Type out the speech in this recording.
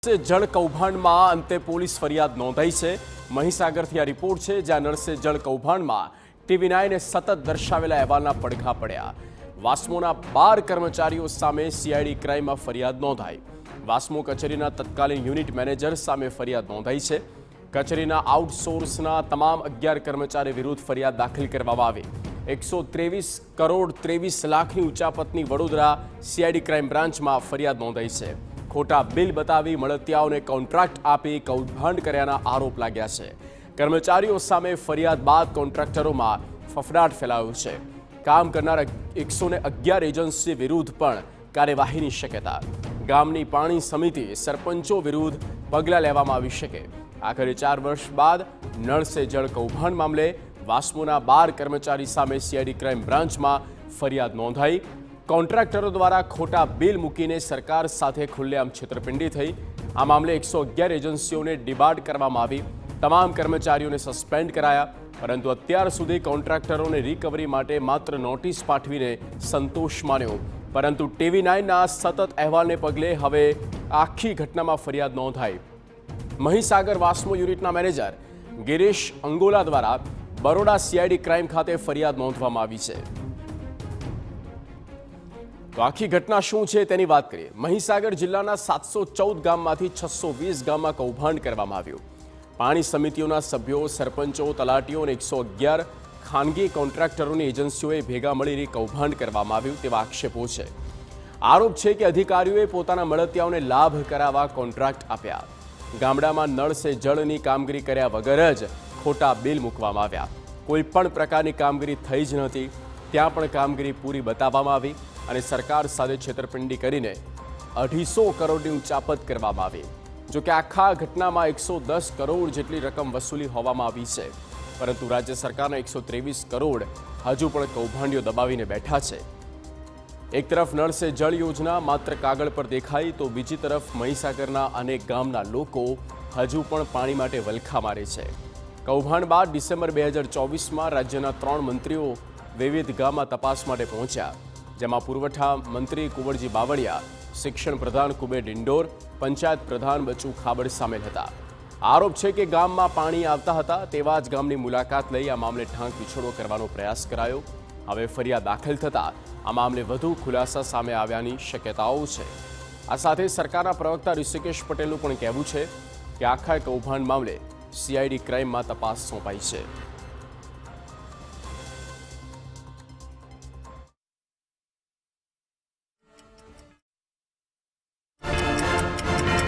જળ કૌભાંડમાં અંતે પોલીસ ફરિયાદ નોંધાઈ છે। મહીસાગરથી આ રિપોર્ટ છે, જ્યાં નળસે જળ કૌભાંડમાં TV9 સતત દર્શાવેલા અહેવાલના પડઘા પડ્યા। વાસ્મોના 12 કર્મચારીઓ સામે CID ક્રાઇમમાં ફરિયાદ નોંધાઈ। વાસ્મો કચેરીના તત્કાલીન યુનિટ મેનેજર સામે ફરિયાદ નોંધાઈ છે। કચેરીના આઉટસોર્સના તમામ 11 કર્મચારી વિરુદ્ધ ફરિયાદ દાખલ કરવામાં આવી। 123 કરોડ 23 લાખની ઉચાપતની વડોદરા CID ક્રાઇમ બ્રાન્ચમાં ફરિયાદ નોંધાઈ છે। खोटा बिल बतावी મળતિયાઓને કોન્ટ્રાક્ટ આપી કૌભાંડ કર્યાના આરોપ લાગ્યા છે। કર્મચારીઓ સામે ફરિયાદ બાદ કોન્ટ્રાક્ટરોમાં ફફડાટ ફેલાયો છે। કામ કરનાર 111 એજન્સી વિરુદ્ધ પણ કાર્યવાહીની શક્યતા। ગામની પાણી સમિતિ સરપંચો વિરુદ્ધ પગલાં લેવામાં આવી શકે। આખરે 4 વર્ષ બાદ નળ સે જળ કૌભાંડ મામલે વાસ્મોના 12 કર્મચારી સામે CID ક્રાઇમ બ્રાન્ચમાં ફરિયાદ નોંધાઈ। કોન્ટ્રાક્ટરો દ્વારા ખોટા બિલ મૂકીને સરકાર સાથે ખુલ્લેઆમ છેતરપિંડી થઈ। આ મામલે 111 એજન્સીઓને ડિબાર્ડ કરવામાં આવી। તમામ કર્મચારીઓને સસ્પેન્ડ કરાયા, પરંતુ અત્યાર સુધી કોન્ટ્રાક્ટરોને રિકવરી માટે માત્ર નોટિસ પાઠવીને સંતોષ માન્યો। પરંતુ TV9ના સતત અહેવાલને પગલે હવે આખી ઘટનામાં ફરિયાદ નોંધાઈ। મહીસાગર વાસ્મો યુનિટના મેનેજર ગિરીશ અંગોલા દ્વારા બરોડા CID ક્રાઇમ ખાતે ફરિયાદ નોંધવામાં આવી છે। તો આખી ઘટના શું છે તેની વાત કરીએ। મહીસાગર જિલ્લાના 714 ગામમાંથી 620 ગામમાં કૌભાંડ કરવામાં આવ્યું। પાણી સમિતિઓના સભ્યો, સરપંચો, તલાટીઓ અને 111 ખાનગી કોન્ટ્રાક્ટરોની એજન્સીઓએ ભેગા મળીને કૌભાંડ કરવામાં આવ્યું તેવા આક્ષેપો છે। આરોપ છે કે અધિકારીઓએ પોતાના મળતિયાઓને લાભ કરાવવા કોન્ટ્રાક્ટ આપ્યા। ગામડામાં નળ સે જળની કામગીરી કર્યા વગર જ ખોટા બિલ મૂકવામાં આવ્યા। કોઈ પણ પ્રકારની કામગીરી થઈ જ નહોતી, ત્યાં પણ કામગીરી પૂરી બતાવવામાં આવી અને સરકાર સાથે છેતરપિંડી કરીને 250 કરોડની ઉચાપત કરવામાં આવી। જો કે આખા ઘટનામાં 110 કરોડ જેટલી રકમ વસૂલી હોવામાં આવી છે, પરંતુ રાજ્ય સરકારના 123 કરોડ હજુ પણ કૌભાંડીઓ દબાવીને બેઠા છે। એક તરફ નળ સે જળ યોજના માત્ર કાગળ પર દેખાઈ, તો બીજી તરફ મહીસાગરના અનેક ગામના લોકો હજુ પણ પાણી માટે વલખા મારે છે। કૌભાંડ બાદ ડિસેમ્બર 2024માં રાજ્યના 3 મંત્રીઓ વિવિધ ગામમાં તપાસ માટે પહોંચ્યા, જેમાં પુરવઠા મંત્રી કુંવરજી બાવળિયા, શિક્ષણ પ્રધાન કુબેર ડિંડોર, પંચાયત પ્રધાન બચુ ખાબડ સામેલ હતા। આરોપ છે કે ગામમાં પાણી આવતા હતા તેવા જ ગામની મુલાકાત લઈ આ મામલે ઢાંક પીછોડો કરવાનો પ્રયાસ કરાયો। હવે ફરિયાદ દાખલ થતાં આ મામલે વધુ ખુલાસા સામે આવ્યાની શક્યતાઓ છે। આ સાથે સરકારના પ્રવક્તા ઋષિકેશ પટેલનું પણ કહેવું છે કે આખા કૌભાંડ મામલે CID ક્રાઇમમાં તપાસ સોંપાઈ છે।